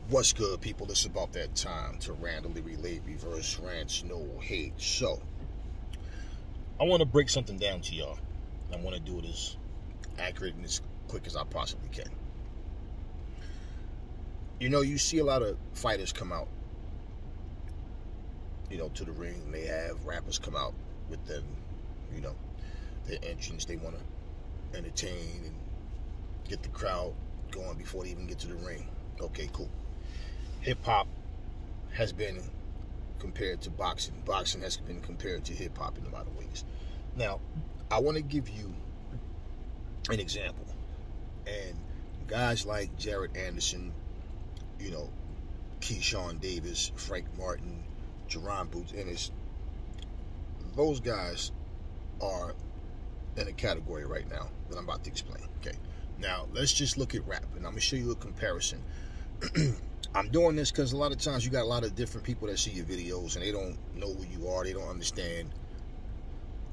What's good, people? It's about that time to randomly relate reverse rants, no hate. So, I want to break something down to y'all. I want to do it as accurate and as quick as I possibly can. You know, you see a lot of fighters come out, to the ring. And they have rappers come out with them, their entrance. They want to entertain and get the crowd going before they even get to the ring. Okay, cool. Hip-hop has been compared to boxing. Boxing has been compared to hip-hop in a lot of ways. Now, I want to give you an example. And guys like Jaron Anderson, Keyshawn Davis, Frank Martin, Jaron Boots, Ennis, those guys are in a category right now that I'm about to explain. Okay. Now, let's just look at rap, and I'm going to show you a comparison. I'm doing this because a lot of times you got a lot of different people that see your videos and they don't know who you are. They don't understand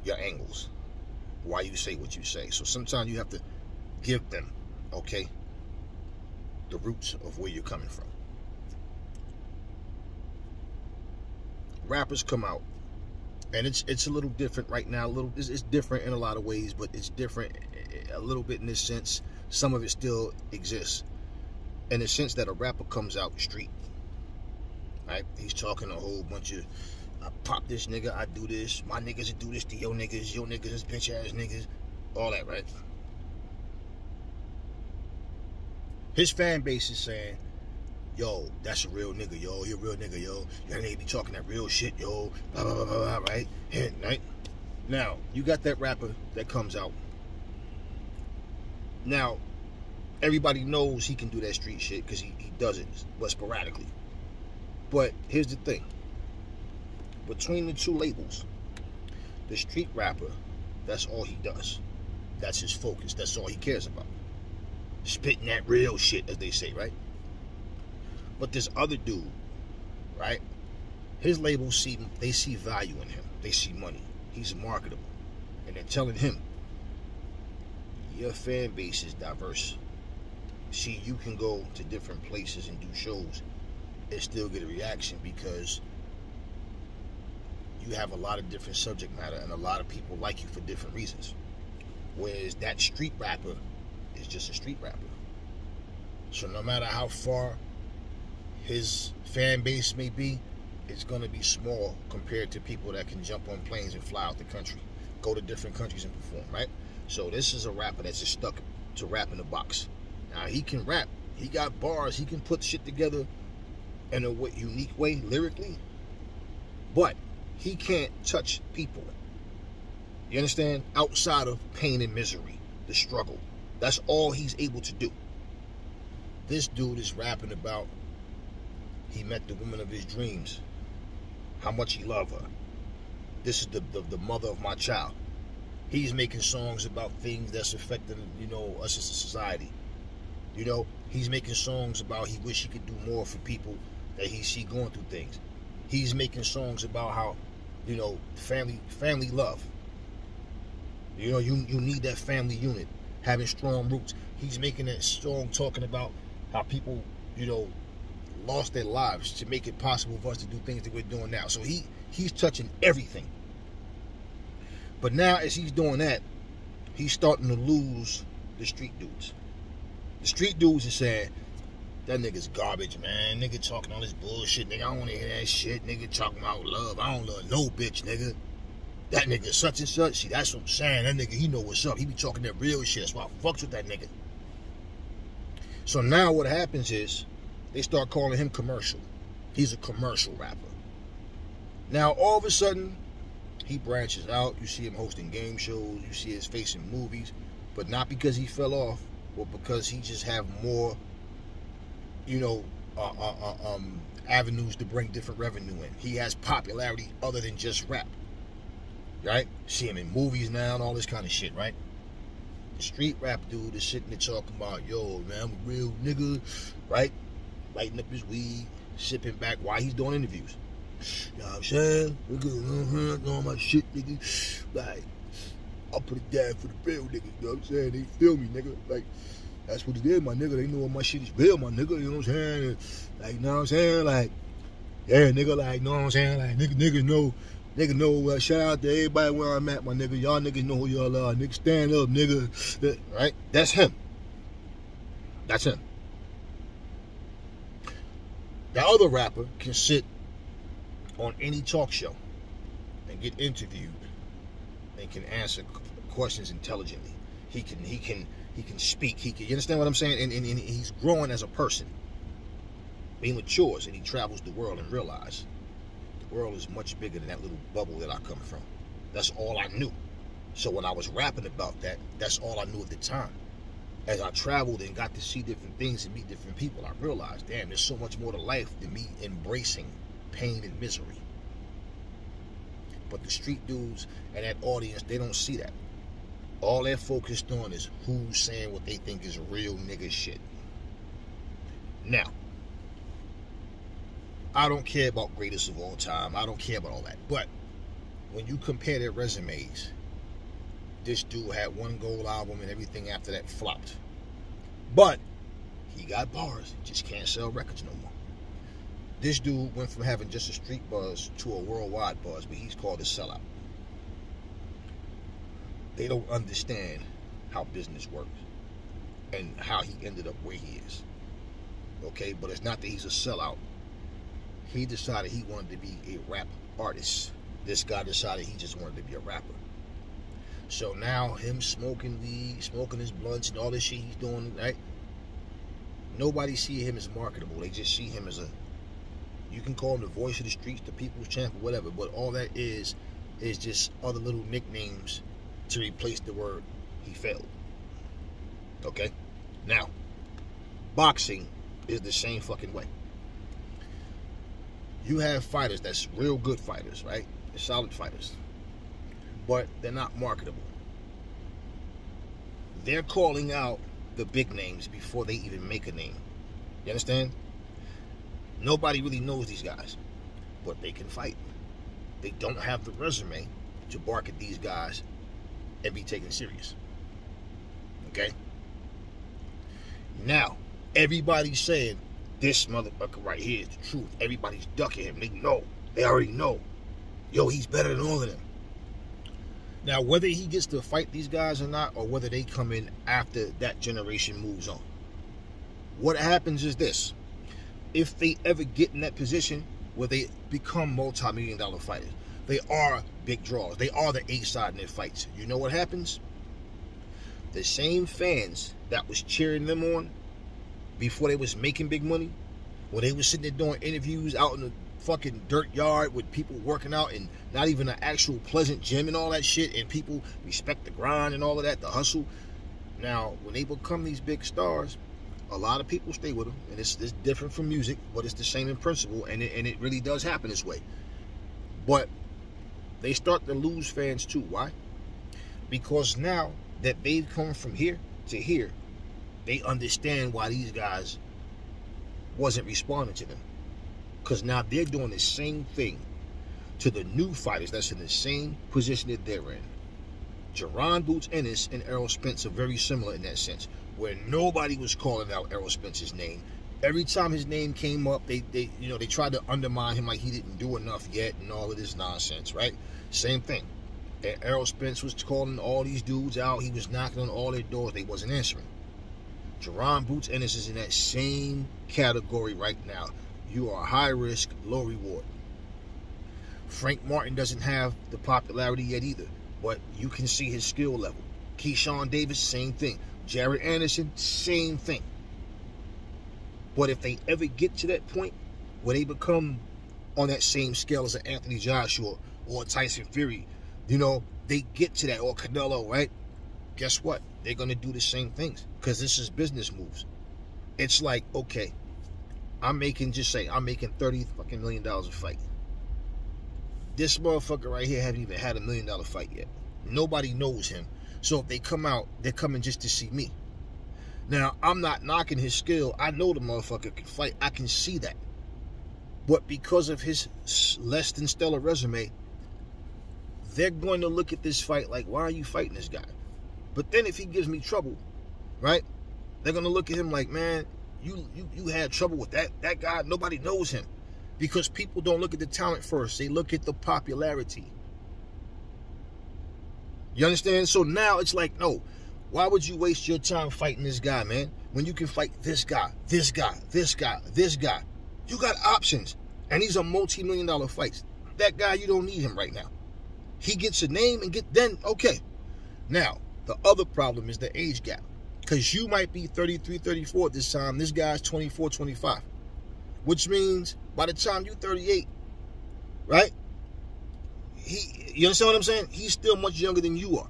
your angles, why you say what you say. So sometimes you have to give them, okay, the roots of where you're coming from. Rappers come out, and it's a little different right now. It's different in a lot of ways, but it's different a little bit in this sense. Some of it still exists. In the sense that a rapper comes out the street, right? He's talking a whole bunch of, I pop this nigga, I do this, my niggas do this to your niggas is bitch ass niggas, all that, right? His fan base is saying, yo, that's a real nigga, yo, you're a real nigga, yo, that nigga be talking that real shit, yo, blah, blah, blah, blah, blah, right? Right? Now, you got that rapper that comes out. Now, everybody knows he can do that street shit because he does it, but sporadically. But here's the thing. Between the two labels, the street rapper, that's all he does. That's his focus. That's all he cares about. Spitting that real shit, as they say, right? But this other dude, right? His labels they see value in him. They see money. He's marketable. And they're telling him, your fan base is diverse. See, you can go to different places and do shows and still get a reaction because you have a lot of different subject matter and a lot of people like you for different reasons. Whereas that street rapper is just a street rapper. So no matter how far his fan base may be, it's going to be small compared to people that can jump on planes and fly out the country, go to different countries and perform, right? So this is a rapper that's just stuck to rap in a box. Now, he can rap. He got bars. He can put shit together in a unique way, lyrically. But he can't touch people. You understand? Outside of pain and misery, the struggle. That's all he's able to do. This dude is rapping about he met the woman of his dreams. How much he loved her. This is the mother of my child. He's making songs about things that's affecting, us as a society. He's making songs about he wish he could do more for people that he see going through things. He's making songs about how, family love. You need that family unit, having strong roots. He's making that song talking about how people, lost their lives to make it possible for us to do things that we're doing now. So he's touching everything. But now as he's doing that, he's starting to lose the street dudes. The street dudes are saying, that nigga's garbage, man. Nigga talking all this bullshit. Nigga, I don't want to hear that shit. Nigga talking about love. I don't love no bitch, nigga. That nigga such and such. See, that's what I'm saying. That nigga, he know what's up. He be talking that real shit. That's why I fucks with that nigga. So now what happens is, they start calling him commercial. He's a commercial rapper. Now, all of a sudden, he branches out. You see him hosting game shows. You see his face in movies. But not because he fell off, but because he just have more, avenues to bring different revenue in. He has popularity other than just rap. Right? See him in movies now and all this kind of shit, right? The street rap dude is sitting there talking about, yo, man, I'm a real nigga, right? Lighting up his weed, sipping back while he's doing interviews. You know what I'm saying? Nigga, doing my shit, nigga. Like, I'll put it down for the real niggas, you know what I'm saying? They feel me, nigga. Like, That's what it is, my nigga. They know my shit is real, my nigga. You know what I'm saying? Like, you know what I'm saying? Like, yeah, nigga, like, you know what I'm saying? Like, niggas know, shout out to everybody where I'm at, my nigga. Y'all niggas know who y'all are. Nigga, stand up, nigga. Right? That's him. That's him. The other rapper can sit on any talk show and get interviewed and can answer questions intelligently. He can speak. You understand what I'm saying? And he's growing as a person. He matures and he travels the world and realizes the world is much bigger than that little bubble that I come from. That's all I knew. So when I was rapping about that, that's all I knew at the time. As I traveled and got to see different things and meet different people, I realized, damn, there's so much more to life than me embracing pain and misery. But the street dudes and that audience, they don't see that. All they're focused on is who's saying what they think is real nigga shit. Now, I don't care about greatest of all time. I don't care about all that. But when you compare their resumes, this dude had one gold album and everything after that flopped. But he got bars. Just can't sell records no more. This dude went from having just a street buzz to a worldwide buzz, but he's called a sellout. They don't understand how business works and how he ended up where he is. Okay, but it's not that he's a sellout. He decided he wanted to be a rap artist. This guy decided he just wanted to be a rapper. So now him smoking weed, smoking his blunts and all this shit he's doing, right? Nobody see him as marketable. They just see him as a, you can call him the voice of the streets, the people's champ, or whatever, but all that is just other little nicknames to replace the word he failed. Okay? Now, boxing is the same fucking way. You have fighters that's real good fighters, right? They're solid fighters. But they're not marketable. They're calling out the big names before they even make a name. You understand? Nobody really knows these guys, but they can fight. They don't have the resume to bark at these guys and be taken serious. Okay? Now, everybody's saying this motherfucker right here is the truth. Everybody's ducking him. They know. They already know. Yo, he's better than all of them. Now, whether he gets to fight these guys or not, or whether they come in after that generation moves on, what happens is this. If they ever get in that position where they become multi-million-dollar fighters, they are big draws. They are the A-side in their fights. You know what happens? The same fans that was cheering them on before they was making big money, when they was sitting there doing interviews out in the fucking dirt yard with people working out and not even an actual pleasant gym and all that shit, and people respect the grind and all of that, the hustle. Now, when they become these big stars, a lot of people stay with them, and it's different from music, but it's the same in principle, and it really does happen this way. But they start to lose fans too. Why? Because now that they've come from here to here, they understand why these guys wasn't responding to them. Because now they're doing the same thing to the new fighters that's in the same position that they're in. Jaron Boots Ennis and Errol Spence are very similar in that sense, where nobody was calling out Errol Spence's name. Every time his name came up, they tried to undermine him like he didn't do enough yet and all of this nonsense, right? Same thing. And Errol Spence was calling all these dudes out. He was knocking on all their doors. They wasn't answering. Jaron Boots Ennis is in that same category right now. You are high risk, low reward. Frank Martin doesn't have the popularity yet either, but you can see his skill level. Keyshawn Davis, same thing. Jaron Anderson, same thing. But if they ever get to that point where they become on that same scale as an Anthony Joshua or Tyson Fury, they get to that, or Canelo, right? Guess what? They're going to do the same things because this is business moves. It's like, okay, I'm making $30 fucking million a fight. This motherfucker right here haven't even had $1 million fight yet. Nobody knows him. So if they come out, they're coming just to see me. Now, I'm not knocking his skill. I know the motherfucker can fight. I can see that. But because of his less than stellar resume, they're going to look at this fight like, why are you fighting this guy? But then if he gives me trouble, right, They're gonna look at him like, man, you had trouble with that guy. Nobody knows him, because people don't look at the talent first. They look at the popularity. You understand? So now it's like, no, why would you waste your time fighting this guy, man, when you can fight this guy, this guy, this guy, this guy? You got options, and these are multi-million-dollar fights. That guy, you don't need him right now. He gets a name and then okay. Now, the other problem is the age gap, because you might be 33, 34 at this time. This guy's 24, 25, which means by the time you're 38, right? You understand what I'm saying? He's still much younger than you are.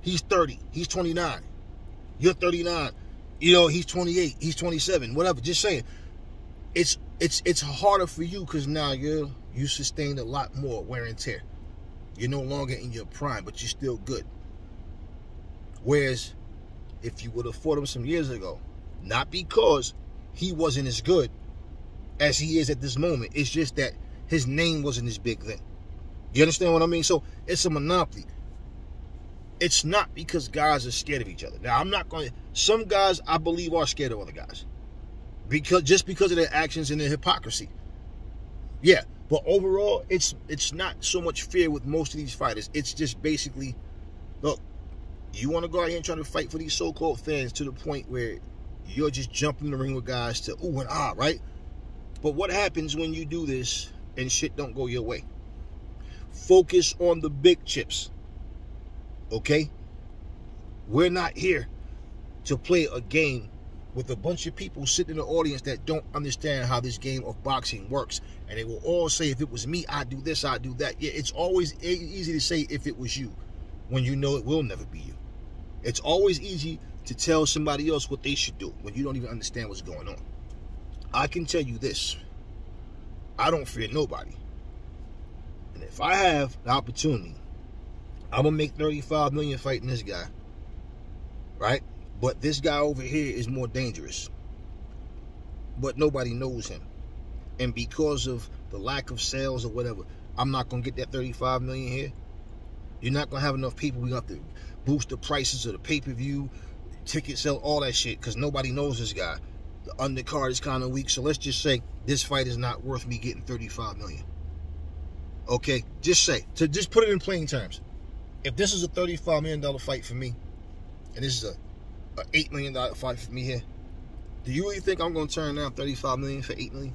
He's 30. He's 29. You're 39. You know, he's 28. He's 27. Whatever. Just saying. It's harder for you because now you sustained a lot more wear and tear. You're no longer in your prime, but you're still good. Whereas if you would have fought him some years ago, not because he wasn't as good as he is at this moment, it's just that his name wasn't as big then. You understand what I mean? So it's a monopoly. It's not because guys are scared of each other. Now, I'm not going to... Some guys, I believe, are scared of other guys. Just because of their actions and their hypocrisy. Yeah, but overall, it's not so much fear with most of these fighters. It's just basically, look, you want to go out here and try to fight for these so-called fans to the point where you're just jumping in the ring with guys to ooh and ah, right? But what happens when you do this and shit don't go your way? Focus on the big chips, okay? We're not here to play a game with a bunch of people sitting in the audience that don't understand how this game of boxing works. And they will all say, if it was me, I'd do this, I'd do that. Yeah, it's always easy to say if it was you when you know it will never be you. It's always easy to tell somebody else what they should do when you don't even understand what's going on. I can tell you this. I don't fear nobody. And if I have the opportunity, I'm going to make $35 million fighting this guy. Right? But this guy over here is more dangerous. But nobody knows him. And because of the lack of sales or whatever, I'm not going to get that $35 million here. You're not going to have enough people. We have to boost the prices of the pay-per-view, ticket sale, all that shit, because nobody knows this guy. The undercard is kind of weak. So let's just say this fight is not worth me getting $35 million. Okay? Just just put it in plain terms. If this is a $35 million fight for me, and this is a $8 million fight for me here, do you really think I'm going to turn down $35 million for $8 million?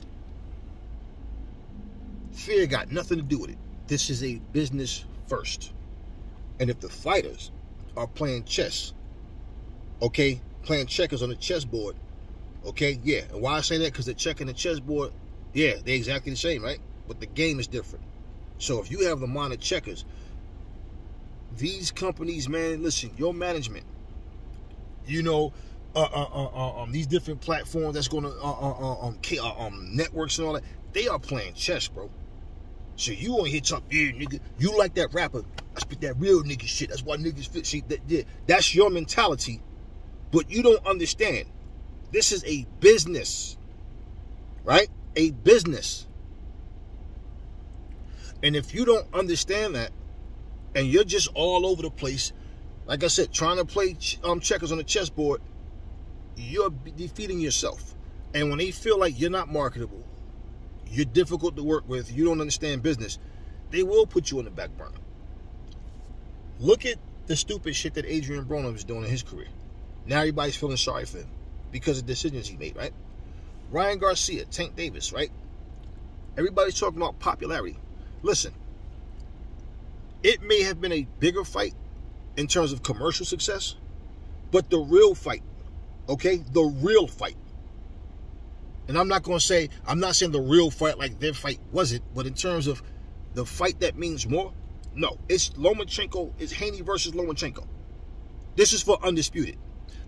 Fear got nothing to do with it. This is a business first. And if the fighters are playing chess, okay, playing checkers on the chessboard, okay, yeah. And why I say that? Because the check and the chessboard, yeah, they're exactly the same, right? But the game is different. So if you have the mind of checkers, these companies, man, listen, your management, you know, these different platforms that's going to networks and all that, they are playing chess, bro. So you want to hit something, yeah, nigga. You like that rapper? I spit that real nigga shit. That's why niggas fit. See, that's your mentality, but you don't understand. This is a business, right? A business. And if you don't understand that, and you're just all over the place, like I said, trying to play checkers on the chessboard, you're defeating yourself. And when they feel like you're not marketable, you're difficult to work with, you don't understand business, they will put you on the back burner. Look at the stupid shit that Adrian Broner was doing in his career. Now everybody's feeling sorry for him because of decisions he made, right? Ryan Garcia, Tank Davis, right? Everybody's talking about popularity. Listen, it may have been a bigger fight in terms of commercial success, but the real fight, okay, the real fight, and I'm not saying the real fight like their fight wasn't, but in terms of the fight that means more, no, it's Lomachenko, it's Haney versus Lomachenko. This is for undisputed.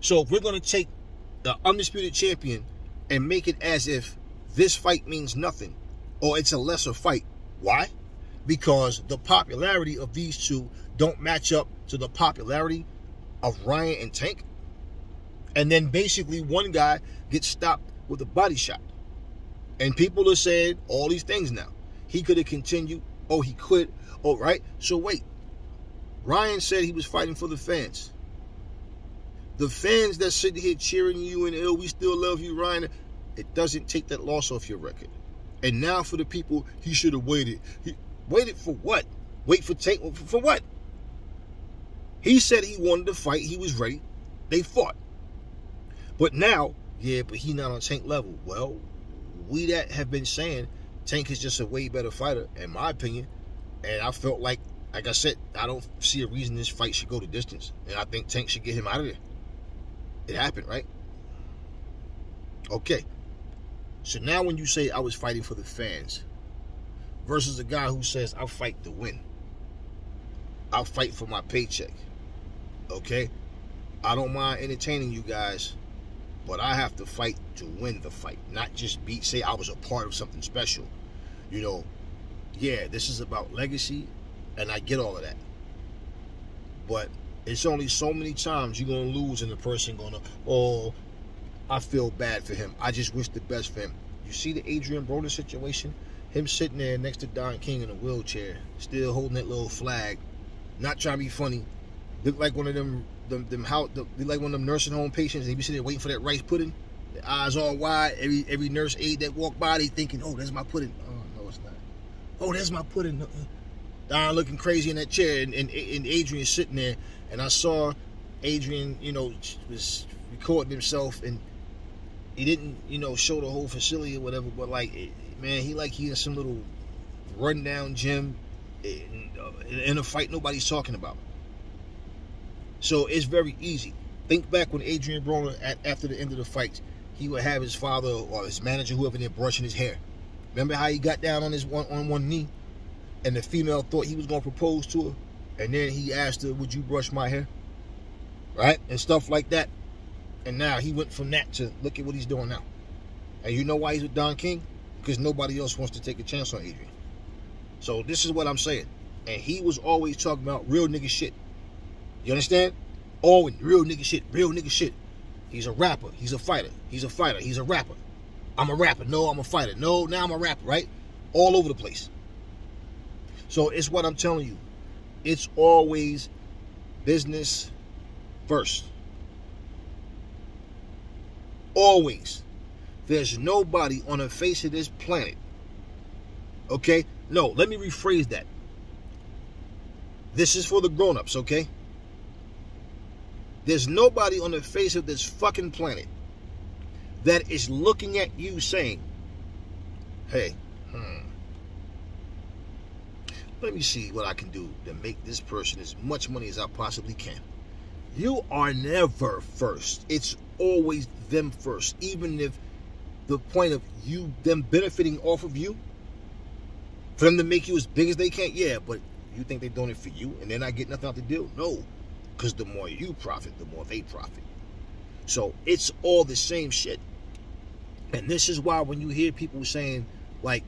So if we're going to take the undisputed champion and make it as if this fight means nothing or it's a lesser fight, why? Because the popularity of these two don't match up to the popularity of Ryan and Tank. And then basically one guy gets stopped with a body shot. And people are saying all these things now. He could have continued. Oh, he quit. Oh, right. So wait. Ryan said he was fighting for the fans. The fans that sit here cheering you and we still love you, Ryan, it doesn't take that loss off your record. And now for the people, he should have waited. He waited for what? Wait for Tank for what? He said he wanted to fight. He was ready. They fought. But now, yeah, but he not on Tank level. Well, we that have been saying Tank is just a way better fighter, in my opinion. And I felt like I said, I don't see a reason this fight should go the distance. And I think Tank should get him out of there. It happened, right? Okay. So now when you say I was fighting for the fans versus a guy who says I'll fight to win. I'll fight for my paycheck. Okay? I don't mind entertaining you guys, but I have to fight to win the fight, not just say I was a part of something special. You know, yeah, this is about legacy, and I get all of that. But it's only so many times you're going to lose and the person going to, oh, I feel bad for him. I just wish the best for him. You see the Adrian Broner situation? Him sitting there next to Don King in a wheelchair, still holding that little flag, not trying to be funny. Look like one of them like one of them nursing home patients. They be sitting there waiting for that rice pudding. Their eyes all wide. Every nurse aide that walk by, they thinking, oh, there's my pudding. Oh, no, it's not. Oh, there's my pudding. Don looking crazy in that chair, and Adrian sitting there. And I saw Adrian, was recording himself, and he didn't, show the whole facility or whatever, but like, man, he in some little rundown gym in a fight nobody's talking about. So it's very easy. Think back when Adrian Broner, after the end of the fights, he would have his father or his manager, whoever, there brushing his hair. Remember how he got down on his one knee, and the female thought he was going to propose to her, and then he asked her, would you brush my hair? Right? And stuff like that. And now he went from that to look at what he's doing now. And you know why he's with Don King? Because nobody else wants to take a chance on Adrian. So this is what I'm saying. And he was always talking about real nigga shit. You understand? Always real nigga shit, real nigga shit. He's a rapper. He's a fighter. He's a fighter. He's a rapper. I'm a rapper. No, I'm a fighter. No, now I'm a rapper, right? All over the place. So it's what I'm telling you. It's always business first. Always. There's nobody on the face of this planet. Okay? No, let me rephrase that. This is for the grown-ups, okay? There's nobody on the face of this fucking planet that is looking at you saying, hey, let me see what I can do to make this person as much money as I possibly can. You are never first. It's always them first. Even if the point of them benefiting off of you, for them to make you as big as they can, yeah, but you think they're doing it for you and they're not getting nothing out the deal? No, because the more you profit, the more they profit. So it's all the same shit. And this is why when you hear people saying, like,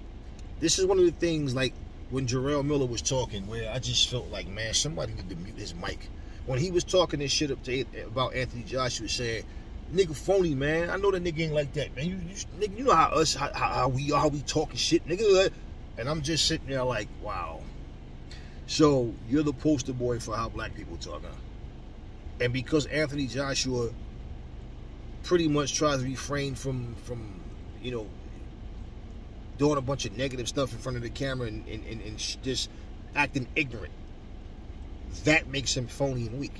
this is one of the things, like, when Jarrell Miller was talking, where I just felt like, man, somebody need to mute his mic. When he was talking this shit about Anthony Joshua, saying, nigga phony, man. I know that nigga ain't like that, man. Nigga, you know how we talking shit, nigga. And I'm just sitting there like, wow. So you're the poster boy for how black people talk, huh? And because Anthony Joshua pretty much tries to refrain from doing a bunch of negative stuff in front of the camera and just acting ignorant, that makes him phony and weak.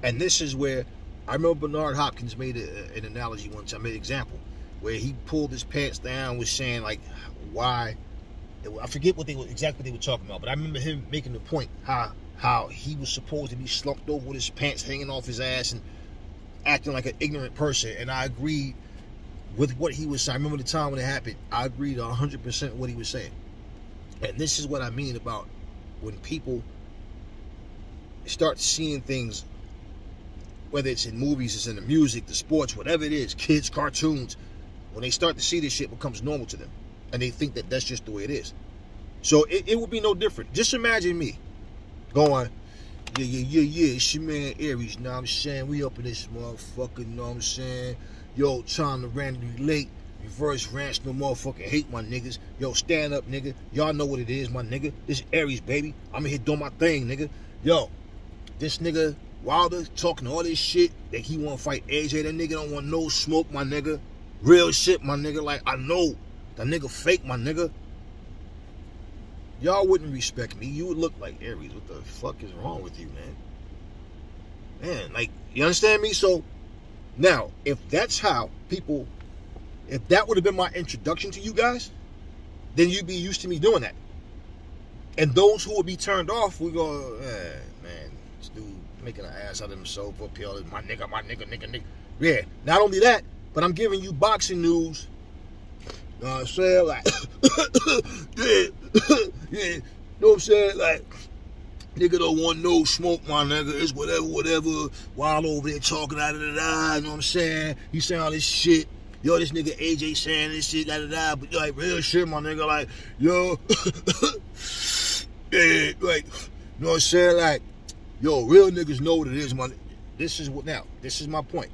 And this is where I remember Bernard Hopkins made an analogy one time, made an example, where he pulled his pants down, was saying, like, why, I forget exactly what they were talking about, but I remember him making the point how he was supposed to be slumped over with his pants hanging off his ass and acting like an ignorant person. And I agreed with what he was saying. I remember the time when it happened. I agreed 100% with what he was saying. And this is what I mean about when people start seeing things, whether it's in movies, it's in the music, the sports, whatever it is, kids, cartoons, when they start to see this shit, it becomes normal to them. And they think that that's just the way it is. So it would be no different. Just imagine me going, yeah, it's your man Aries, know what I'm saying? We up in this motherfucker, know what I'm saying? Yo, time to randomly late, reverse ranch, no motherfucking hate, my niggas. Yo, stand up, nigga. Y'all know what it is, my nigga. This is Aries, baby. I'm in here doing my thing, nigga. Yo, this nigga Wilder talking all this shit that he want to fight AJ. That nigga don't want no smoke, my nigga. Real shit, my nigga. Like, I know that nigga fake, my nigga. Y'all wouldn't respect me. You would look like Aries. What the fuck is wrong with you, man? Man, like, you understand me? So, now, if that's how people, if that would have been my introduction to you guys, then you'd be used to me doing that. And those who would be turned off, we go, man, this dude making an ass out of himself up here. My nigga. Yeah, not only that, but I'm giving you boxing news. You know what I'm saying? Like, yeah. You know what I'm saying? Like, nigga don't want no smoke, my nigga. It's whatever. While over there talking, you know what I'm saying? He saying all this shit. Yo, this nigga AJ saying this shit, but like, real shit, my nigga. Like, yo, yeah, like, you know what I'm saying? Like, yo, real niggas know what it is, man. This is my point.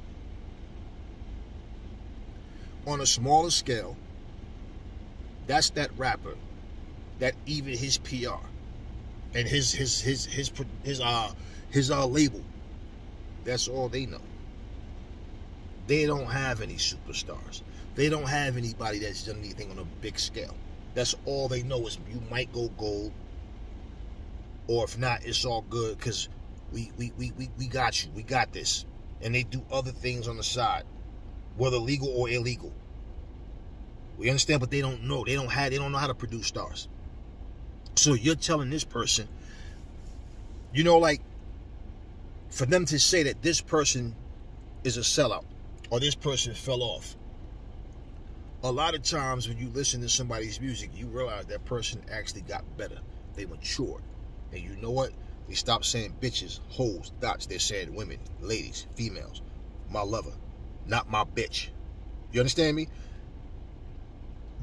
On a smaller scale, that's that rapper that even his PR and his label, that's all they know. They don't have any superstars. They don't have anybody that's done anything on a big scale. That's all they know is you might go gold, or if not, it's all good because we got you. We got this. And they do other things on the side, whether legal or illegal. We understand, but they don't know. They don't know how to produce stars. So you're telling this person, you know, like, for them to say that this person is a sellout or this person fell off. A lot of times when you listen to somebody's music, you realize that person actually got better. They matured. And you know what? They stopped saying bitches, hoes, dots. They're saying women, ladies, females, my lover, not my bitch. You understand me?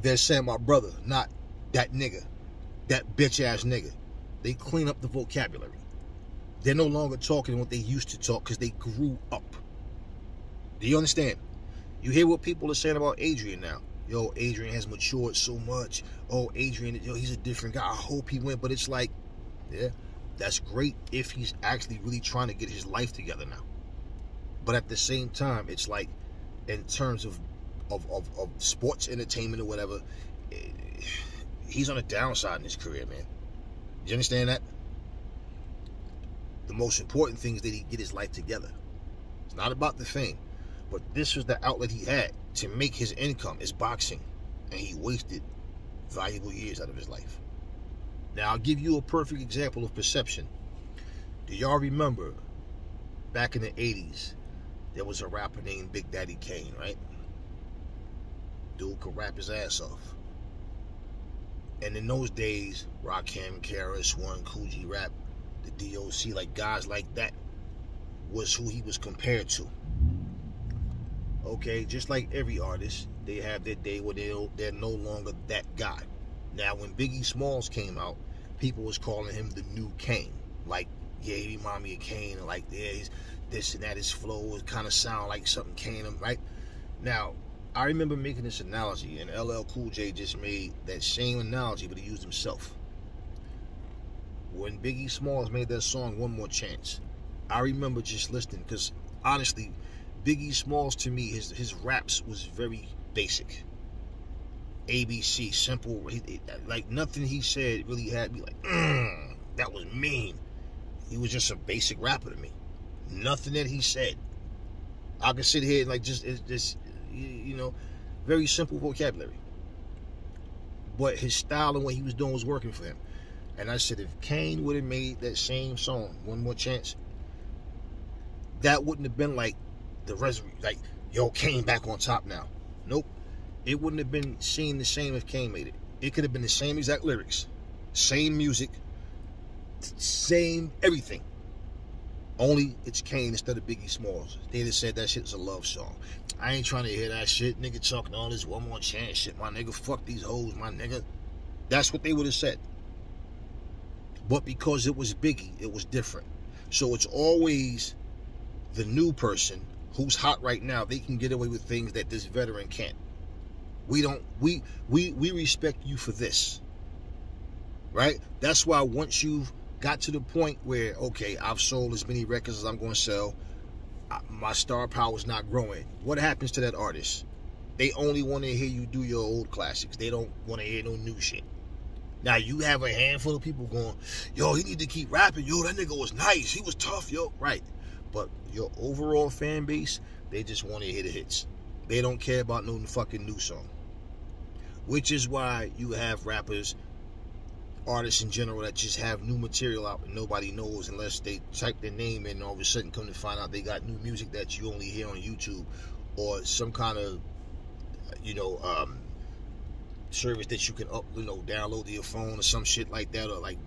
They're saying my brother, not that nigga, that bitch ass nigga. They clean up the vocabulary. They're no longer talking what they used to talk because they grew up. Do you understand? You hear what people are saying about Adrian now. Yo, Adrian has matured so much. Oh, Adrian, yo, he's a different guy. I hope he went. But it's like, yeah, that's great if he's actually really trying to get his life together now. But at the same time, it's like, in terms of sports entertainment or whatever, he's on the downside in his career, man. Do you understand that? The most important thing is that he get his life together. It's not about the fame. But this was the outlet he had to make his income, is boxing. And he wasted valuable years out of his life. Now, I'll give you a perfect example of perception. Do y'all remember back in the 80s, there was a rapper named Big Daddy Kane, right? Dude could rap his ass off. And in those days, Rakim, KRS-One, Coogee Rap, the DOC, like guys like that was who he was compared to. Okay, just like every artist, they have their day where they're no longer that guy. Now, when Biggie Smalls came out, people was calling him the new Kane. Like, yeah, he remind me of Kane. And like, yeah, he's this and that, his flow would kind of sound like something Kane, right? Now, I remember making this analogy, and LL Cool J just made that same analogy, but he used himself. When Biggie Smalls made that song, One More Chance, I remember just listening, because honestly, Biggie Smalls, to me, his raps was very basic. ABC, simple. Like, nothing he said really had me like, that was mean. He was just a basic rapper to me. Nothing that he said. I could sit here and, like, just you know, very simple vocabulary. But his style and what he was doing was working for him. And I said, if Kane would have made that same song, One More Chance, that wouldn't have been like the resume, like, yo, Kane back on top now. Nope. It wouldn't have been seen the same if Kane made it. It could have been the same exact lyrics, same music, same everything. Only it's Kane instead of Biggie Smalls. They'd have said that shit's a love song. I ain't trying to hear that shit. Nigga talking all this One More Chance shit. My nigga, fuck these hoes, my nigga. That's what they would have said. But because it was Biggie, it was different. So it's always the new person who's hot right now. They can get away with things that this veteran can't. We respect you for this. Right? That's why once you've got to the point where, okay, I've sold as many records as I'm going to sell. My star power is not growing. What happens to that artist? They only want to hear you do your old classics. They don't want to hear no new shit. Now, you have a handful of people going, yo, he need to keep rapping. Yo, that nigga was nice. He was tough, yo. Right. But your overall fan base, they just want to hear the hits. They don't care about no fucking new song. Which is why you have rappers, artists in general, that just have new material out and nobody knows unless they type their name in and all of a sudden come to find out they got new music that you only hear on YouTube or some kind of, service that you can download to your phone or some shit like that, or like,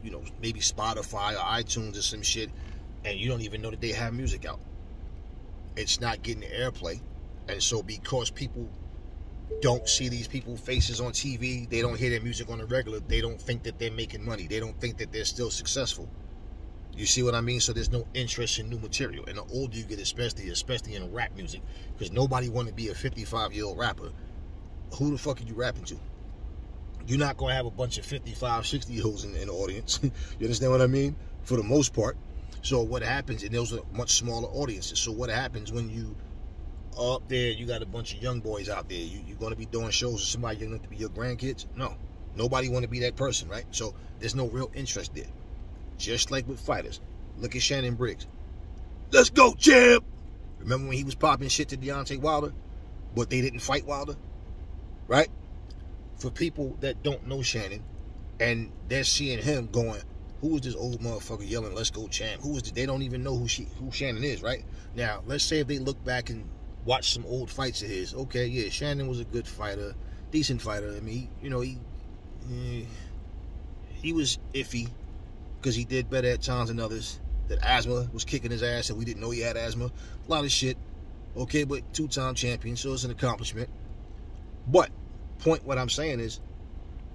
maybe Spotify or iTunes or some shit, and you don't even know that they have music out. It's not getting the airplay. And so because people don't see these people's faces on TV, they don't hear their music on the regular, they don't think that they're making money, they don't think that they're still successful. You see what I mean? So there's no interest in new material. And the older you get, especially in rap music, because nobody want to be a 55-year-old rapper. Who the fuck are you rapping to? You're not going to have a bunch of 55, 60-year-olds in the audience. You understand what I mean? For the most part. So what happens, and those are much smaller audiences. So what happens when you are up there, you got a bunch of young boys out there. You're going to be doing shows with somebody young enough to be your grandkids? No. Nobody want to be that person, right? So there's no real interest there. Just like with fighters. Look at Shannon Briggs. Let's go, champ! Remember when he was popping shit to Deontay Wilder, but they didn't fight Wilder? Right? For people that don't know Shannon, and they're seeing him going, who is this old motherfucker yelling, let's go, champ? Who is this? They don't even know who Shannon is, right? Now, let's say if they look back and watch some old fights of his. Okay, yeah, Shannon was a good fighter, decent fighter. I mean, he was iffy because he did better at times than others. That asthma was kicking his ass and we didn't know he had asthma. A lot of shit. Okay, but two-time champion, so it's an accomplishment. But what I'm saying is,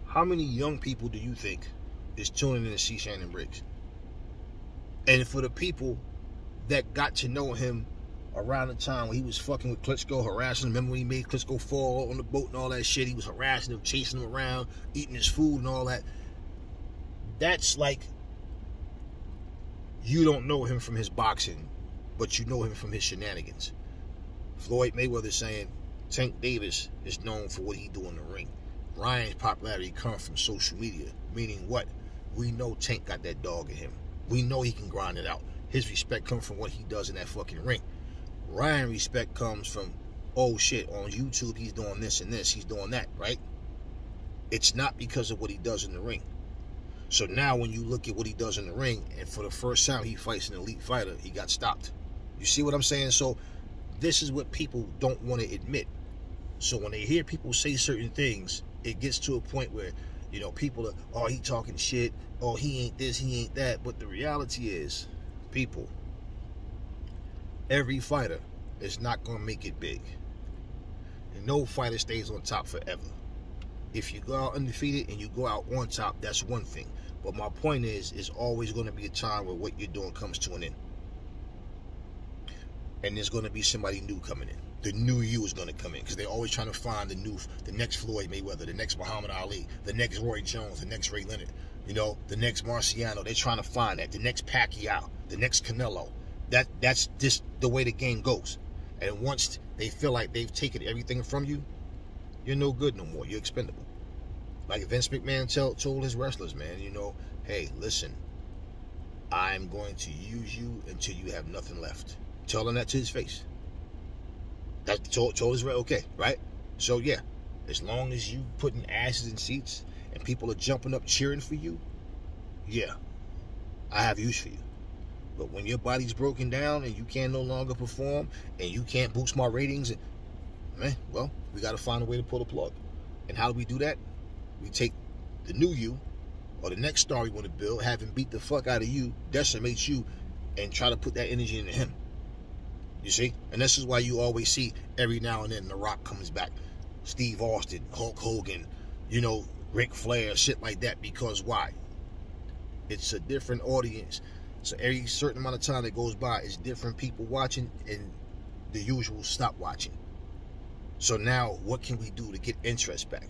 how many young people do you think is tuning in to see Shannon Briggs? And for the people that got to know him around the time when he was fucking with Klitschko, harassing him. Remember when he made Klitschko fall on the boat and all that shit? He was harassing him, chasing him around, eating his food and all that. That's like, you don't know him from his boxing, but you know him from his shenanigans. Floyd Mayweather saying Tank Davis is known for what he do in the ring. Ryan's popularity comes from social media, meaning what? We know Tank got that dog in him. We know he can grind it out. His respect comes from what he does in that fucking ring. Ryan respect comes from, oh shit, on YouTube he's doing this and this, he's doing that, right? It's not because of what he does in the ring. So now when you look at what he does in the ring, and for the first time he fights an elite fighter, he got stopped. You see what I'm saying? So this is what people don't want to admit. So when they hear people say certain things, it gets to a point where, people are, oh, he talking shit, oh, he ain't this, he ain't that. But the reality is, people, every fighter is not going to make it big. And no fighter stays on top forever. If you go out undefeated and you go out on top, that's one thing. But my point is, it's always going to be a time where what you're doing comes to an end. And there's going to be somebody new coming in. The new you is going to come in, because they're always trying to find the next Floyd Mayweather, the next Muhammad Ali, the next Roy Jones, the next Ray Leonard, the next Marciano. They're trying to find that. The next Pacquiao, the next Canelo. That's just the way the game goes. And once they feel like they've taken everything from you, you're no good no more. You're expendable. Like Vince McMahon told his wrestlers, man, hey, listen, I'm going to use you until you have nothing left. Tell him that to his face. That told his okay, right? So yeah, as long as you putting asses in seats and people are jumping up cheering for you, yeah, I have use for you. But when your body's broken down and you can no longer perform and you can't boost my ratings, well, we got to find a way to pull the plug. And how do we do that? We take the new you, or the next star we want to build, have him beat the fuck out of you, decimate you, and try to put that energy into him. You see? And this is why you always see every now and then The Rock comes back. Steve Austin, Hulk Hogan, Ric Flair, shit like that. Because why? It's a different audience. So every certain amount of time that goes by, it's different people watching, and the usual stop watching. So now, what can we do to get interest back?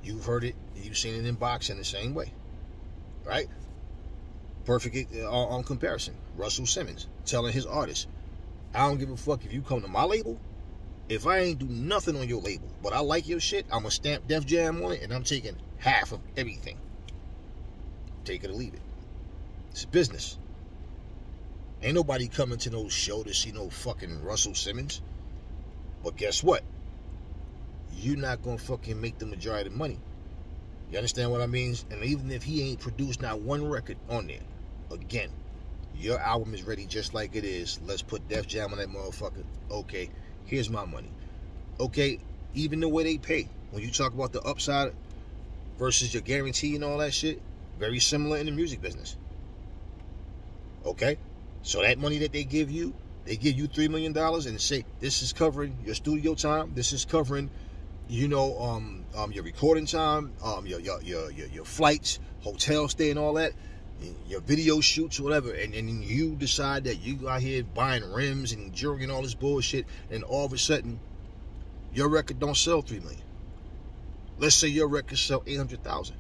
You've heard it, you've seen it in boxing the same way, right? perfect comparison. Russell Simmons telling his artist, I don't give a fuck if you come to my label. If I ain't do nothing on your label, but I like your shit, I'm going to stamp Def Jam on it, and I'm taking half of everything. Take it or leave it. It's business. Ain't nobody coming to no show to see no fucking Russell Simmons. But guess what? You're not going to fucking make the majority of the money. You understand what I mean? And even if he ain't produced not one record on there, again, your album is ready just like it is. Let's put Def Jam on that motherfucker. Okay, here's my money. Okay, even the way they pay. When you talk about the upside versus your guarantee and all that shit, very similar in the music business. Okay? So that money that they give you $3 million and say, this is covering your studio time, this is covering, your recording time, your flights, hotel stay and all that, your video shoots, whatever, and you decide that you out here buying rims and jewelry and all this bullshit, and all of a sudden, your record don't sell $3 million. Let's say your record sell $800,000.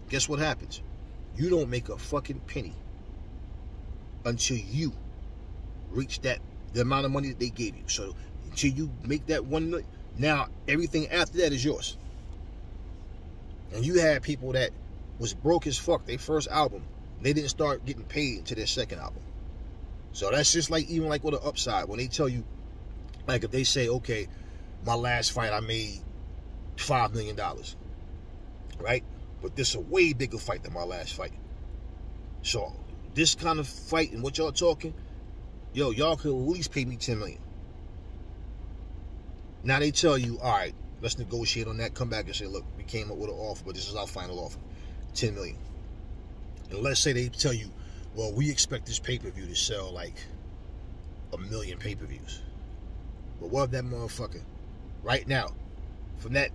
Guess what happens? You don't make a fucking penny until you reach the amount of money that they gave you. So until you make that $1 million, now everything after that is yours. And you had people that was broke as fuck. Their first album, they didn't start getting paid until their second album. So that's just like, even like with an upside, when they tell you, like if they say, okay, my last fight I made $5 million, right? But this is a way bigger fight than my last fight. So this kind of fight and what y'all talking, y'all could at least pay me $10 million. Now they tell you, all right, let's negotiate on that. Come back and say, look, we came up with an offer, but this is our final offer, $10 million. And let's say they tell you, well, we expect this pay-per-view to sell like 1 million pay-per-views. But what if that motherfucker, right now, from that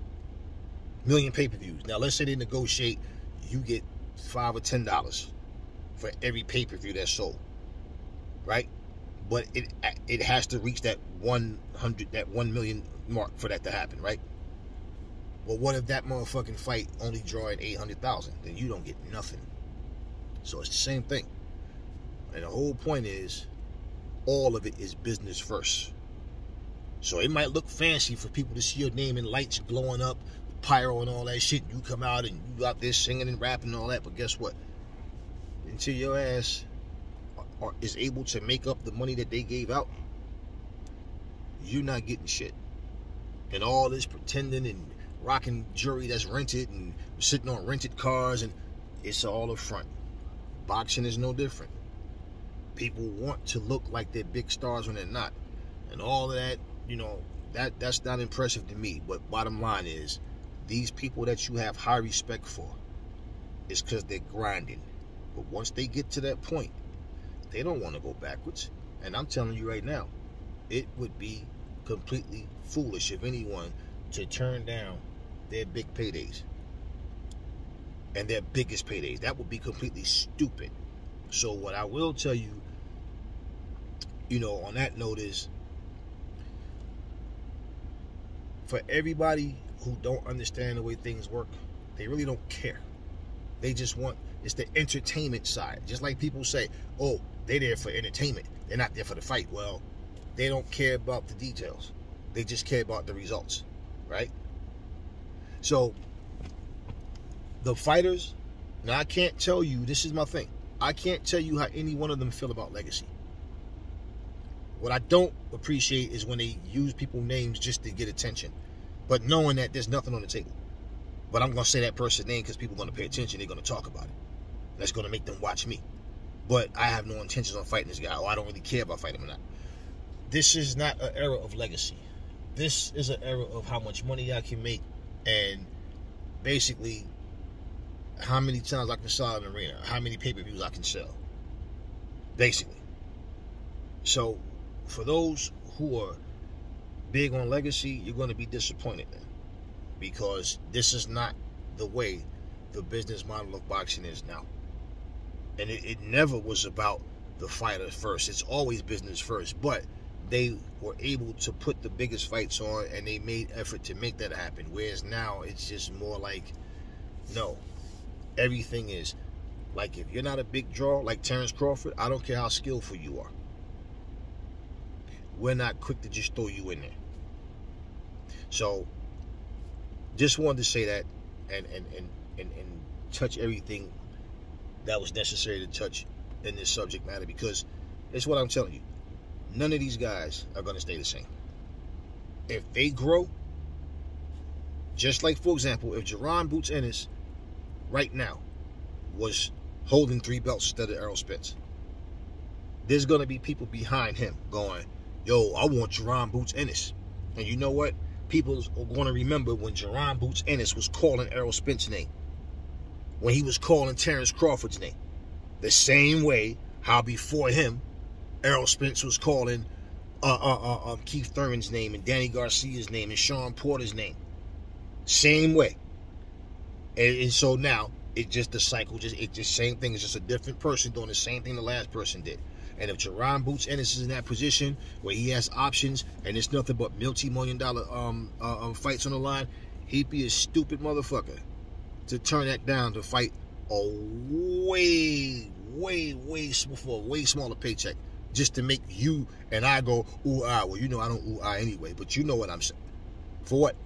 1 million pay-per-views, now let's say they negotiate, you get $5 or $10 for every pay-per-view that's sold, right? But it has to reach that 1 million mark for that to happen, right? Well, what if that motherfucking fight only drawing 800,000? Then you don't get nothing. So it's the same thing. And the whole point is, all of it is business first. So it might look fancy for people to see your name in lights glowing up, pyro and all that shit. You come out and you out there singing and rapping and all that. But guess what? Until your ass is able to make up the money that they gave out, you're not getting shit. And all this pretending and rocking jewelry that's rented and sitting on rented cars, and it's all a front. Boxing is no different. People want to look like they're big stars when they're not. And all of that, that's not impressive to me. But bottom line is, these people that you have high respect for is because they're grinding. But once they get to that point, they don't want to go backwards. And I'm telling you right now, it would be completely foolish of anyone to turn down their big paydays and their biggest paydays. That would be completely stupid. So what I will tell you, on that note is, for everybody who don't understand the way things work, they really don't care. They just want, it's the entertainment side. Just like people say, oh, they're there for entertainment. They're not there for the fight. Well, they don't care about the details. They just care about the results, right? So, the fighters, now I can't tell you, this is my thing, I can't tell you how any one of them feel about Legacy. What I don't appreciate is when they use people's names just to get attention, but knowing that there's nothing on the table. But I'm going to say that person's name because people are going to pay attention. They're going to talk about it. That's going to make them watch me. But I have no intentions on fighting this guy. Or I don't really care about fighting him or not. This is not an era of legacy. This is an era of how much money I can make and basically how many times I can sell in an arena, how many pay-per-views I can sell. Basically. So, for those who are big on legacy, you're going to be disappointed then. Because this is not the way the business model of boxing is now. And it never was about the fighter first. It's always business first. But they were able to put the biggest fights on, and they made effort to make that happen. Whereas now, it's just more like, no. Everything is Like, if you're not a big draw like Terrence Crawford, I don't care how skillful you are. We're not quick to just throw you in there. So, just wanted to say that and touch everything that was necessary to touch in this subject matter, because it's what I'm telling you. None of these guys are going to stay the same. If they grow, just like, for example, if Jaron Boots Ennis right now was holding 3 belts instead of Errol Spence, there's going to be people behind him going, yo, I want Jaron Boots Ennis. And you know what? People are going to remember when Jaron Boots Ennis was calling Errol Spence's name, when he was calling Terrence Crawford's name. The same way how before him, Errol Spence was calling Keith Thurman's name and Danny Garcia's name and Sean Porter's name. Same way. And so now, it just, the cycle, it's just same thing. It's just a different person doing the same thing the last person did. And if Jaron Boots Ennis is in that position where he has options and it's nothing but multi-million-dollar fights on the line, he'd be a stupid motherfucker to turn that down to fight a way smaller paycheck just to make you and I go, ooh, ah. Well, you know I don't ooh, ah anyway, but you know what I'm saying. For what?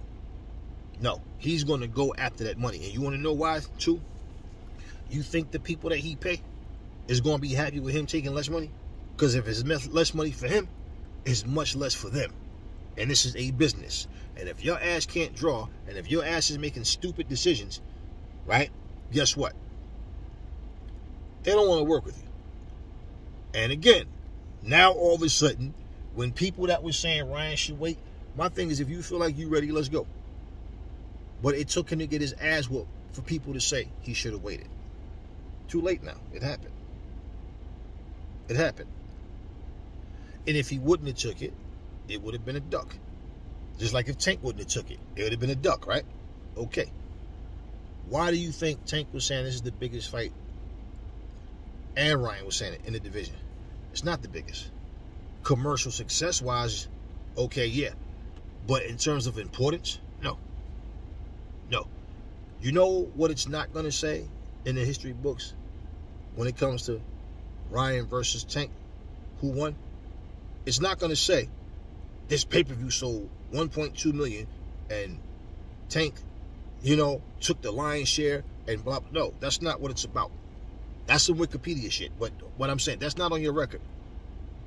No, he's going to go after that money. And you want to know why, too? You think the people that he pay is going to be happy with him taking less money? Because if it's less money for him, it's much less for them. And this is a business. And if your ass can't draw, and if your ass is making stupid decisions, right, guess what? They don't want to work with you. And again, now all of a sudden, when people that were saying Ryan should wait, my thing is, if you feel like you're ready, let's go. But it took him to get his ass whooped for people to say he should have waited. Too late now. It happened. It happened. And if he wouldn't have took it, it would have been a duck. Just like if Tank wouldn't have took it, it would have been a duck, right? Okay. Why do you think Tank was saying this is the biggest fight, and Ryan was saying it, in the division? It's not the biggest. Commercial success-wise, okay, yeah. But in terms of importance, no. No. You know what it's not going to say in the history books when it comes to Ryan versus Tank, who won? It's not going to say this pay-per-view sold 1.2 million and Tank, you know, took the lion's share and blah, blah. No, that's not what it's about. That's some Wikipedia shit. But what I'm saying, that's not on your record.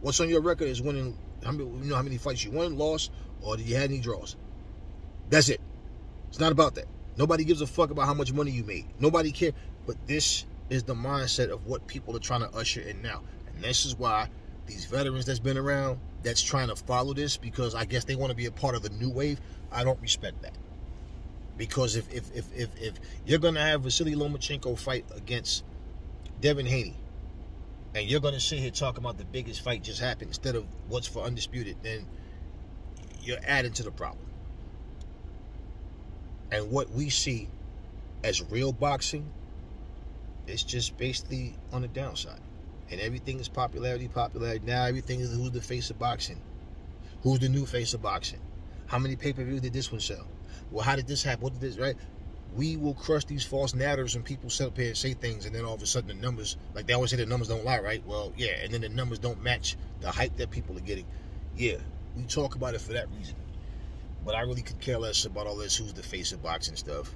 What's on your record is winning, how many fights you won, lost, or did you have any draws. That's it. It's not about that. Nobody gives a fuck about how much money you made. Nobody cares. But this is the mindset of what people are trying to usher in now. And this is why these veterans that's been around, that's trying to follow this, because I guess they want to be a part of the new wave, I don't respect that. Because if you're going to have Vasily Lomachenko fight against Devin Haney, and you're going to sit here talking about the biggest fight just happened instead of what's for undisputed, then you're adding to the problem. And what we see as real boxing is just basically on the downside. And everything is popularity. Now everything is who's the face of boxing. Who's the new face of boxing? How many pay-per-views did this one sell? Well, how did this happen? What did this, right? We will crush these false narratives when people sit up here and say things, and then all of a sudden the numbers, like they always say, the numbers don't lie, right? Well, yeah, and then the numbers don't match the hype that people are getting. Yeah, we talk about it for that reason. But I really could care less about all this, who's the face of boxing stuff,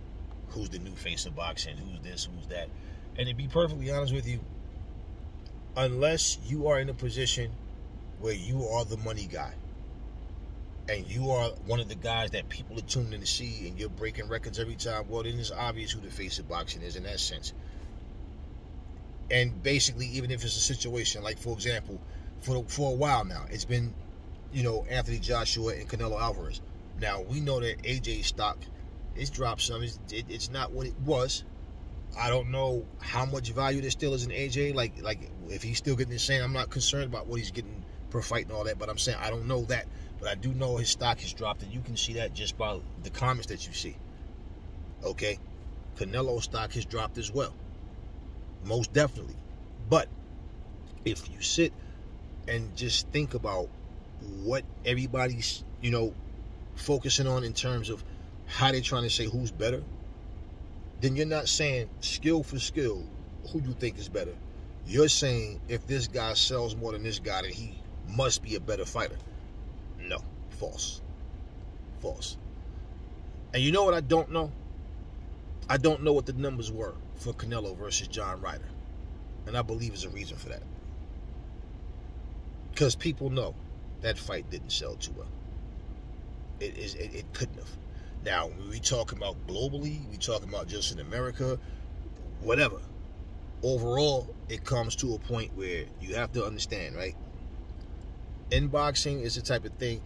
who's the new face of boxing, who's this, who's that. And to be perfectly honest with you, unless you are in a position where you are the money guy, and you are one of the guys that people are tuning in to see, and you're breaking records every time, well, then it's obvious who the face of boxing is in that sense. And basically, even if it's a situation, like, for example, for a while now, it's been, you know, Anthony Joshua and Canelo Alvarez. Now, we know that AJ's stock is dropped some. It's not what it was. I don't know how much value there still is in AJ. Like if he's still getting the same, I'm not concerned about what he's getting per fight and all that. But I'm saying I don't know that. But I do know his stock has dropped, and you can see that just by the comments that you see. Okay? Canelo's stock has dropped as well. Most definitely. But if you sit and just think about what everybody's, you know, focusing on in terms of how they're trying to say who's better, then you're not saying skill for skill who you think is better. You're saying if this guy sells more than this guy, then he must be a better fighter. No, false. False. And you know what I don't know? I don't know what the numbers were for Canelo versus John Ryder. And I believe there's a reason for that. Because people know that fight didn't sell too well. It couldn't have. Now, when we talking about globally, we talking about just in America, whatever. Overall, it comes to a point where you have to understand, right? In boxing, it's the type of thing,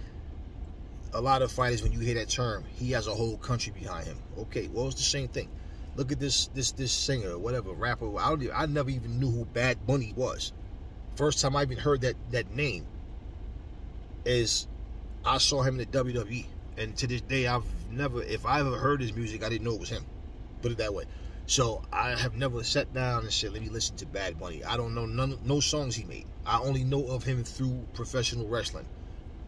a lot of fighters, when you hear that term, he has a whole country behind him. Okay, well, it's the same thing. Look at this singer, whatever, rapper. I never even knew who Bad Bunny was. First time I even heard that name is I saw him in the WWE. And to this day, if I ever heard his music, I didn't know it was him. Put it that way. So I have never sat down and said, let me listen to Bad Bunny. I don't know no songs he made. I only know of him through professional wrestling.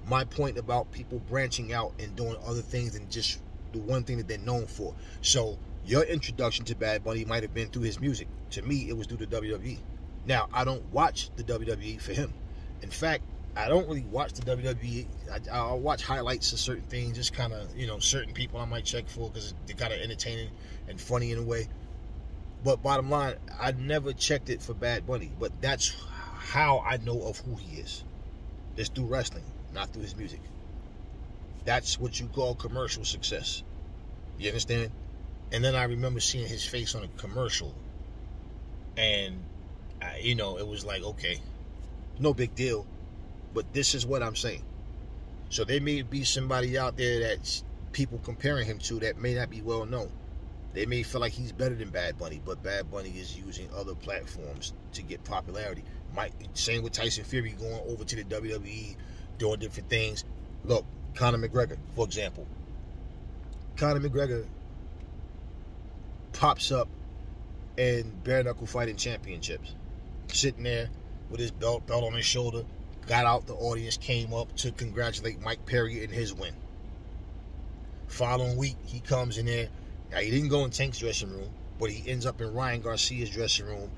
My point about people branching out and doing other things than just the one thing that they're known for. So your introduction to Bad Bunny might have been through his music. To me, it was through the WWE. Now, I don't watch the WWE for him. In fact, I don't really watch the WWE. I'll watch highlights of certain things, just kind of, certain people I might check for because they're kind of entertaining and funny in a way. But bottom line, I never checked it for Bad Bunny. But that's how I know of who he is. It's through wrestling, not through his music. That's what you call commercial success. You understand? And then I remember seeing his face on a commercial. And, it was like, okay, no big deal. But this is what I'm saying. So there may be somebody out there that people comparing him to that may not be well known. They may feel like he's better than Bad Bunny, but Bad Bunny is using other platforms to get popularity. Same with Tyson Fury going over to the WWE, doing different things. Look, Conor McGregor, for example. Conor McGregor pops up in bare knuckle fighting championships, sitting there with his belt on his shoulder. Got out, the audience came up to congratulate Mike Perry in his win. Following week, he comes in there. Now, he didn't go in Tank's dressing room, but he ends up in Ryan Garcia's dressing room.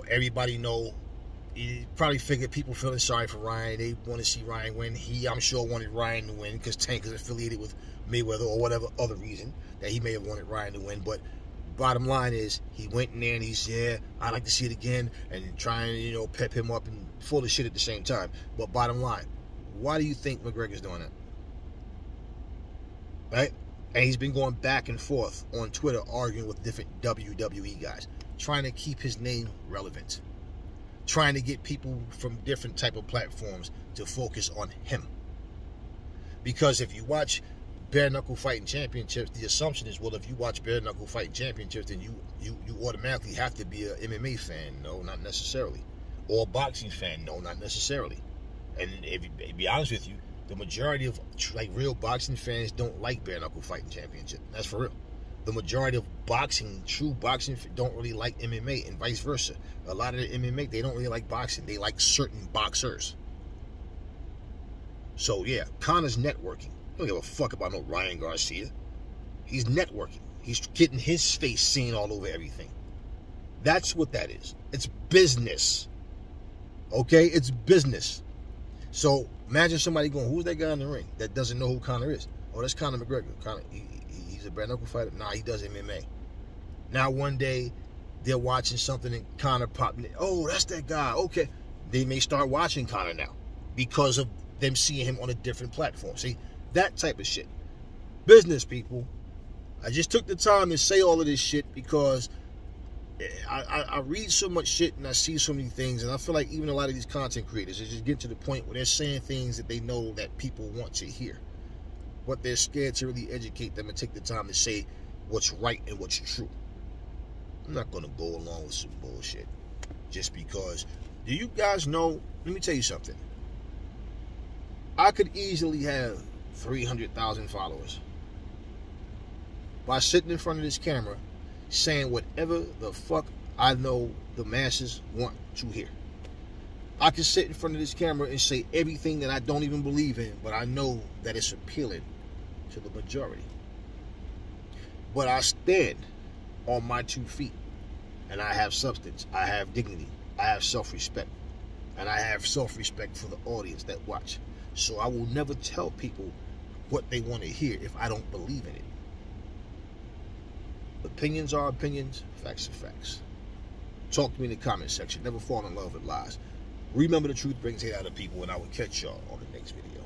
Everybody know. He probably figured people feeling sorry for Ryan. They want to see Ryan win. He, I'm sure, wanted Ryan to win because Tank is affiliated with Mayweather or whatever other reason that he may have wanted Ryan to win. But bottom line is, he went in there and he said, I'd like to see it again, and try and, pep him up and full of shit at the same time. But bottom line, why do you think McGregor's doing that? Right? And he's been going back and forth on Twitter arguing with different WWE guys, trying to keep his name relevant, trying to get people from different type of platforms to focus on him. Because if you watch bare knuckle fighting championships, the assumption is, well, if you watch bare knuckle fighting championships, then you automatically have to be an MMA fan. No, not necessarily. Or a boxing fan. No, not necessarily. And if you be honest with you, the majority of real boxing fans don't like bare knuckle fighting championship. That's for real. The majority of true boxing, don't really like MMA, and vice versa. A lot of the MMA, they don't really like boxing. They like certain boxers. So yeah, Conor's networking. He don't give a fuck about no Ryan Garcia. He's networking. He's getting his face seen all over everything. That's what that is. It's business. Okay? It's business. So imagine somebody going, who's that guy in the ring that doesn't know who Conor is? Oh, that's Conor McGregor. Conor, he's a bare knuckle fighter. Nah, he does MMA. Now one day they're watching something and Conor popped in. Oh, that's that guy. Okay. They may start watching Conor now because of them seeing him on a different platform. See, that type of shit. Business, people. I just took the time to say all of this shit because I read so much shit and I see so many things, and I feel like even a lot of these content creators are just getting to the point where they're saying things that they know that people want to hear, but they're scared to really educate them and take the time to say what's right and what's true. I'm not going to go along with some bullshit just because. Do you guys know? Let me tell you something. I could easily have 300,000 followers by sitting in front of this camera saying whatever the fuck I know the masses want to hear. I can sit in front of this camera and say everything that I don't even believe in, but I know that it's appealing to the majority. But I stand on my 2 feet. And I have substance. I have dignity. I have self-respect. And I have self-respect for the audience that watch. So I will never tell people what they want to hear if I don't believe in it. Opinions are opinions. Facts are facts. Talk to me in the comment section. Never fall in love with lies. Remember, the truth brings hate out of people, and I will catch y'all on the next video.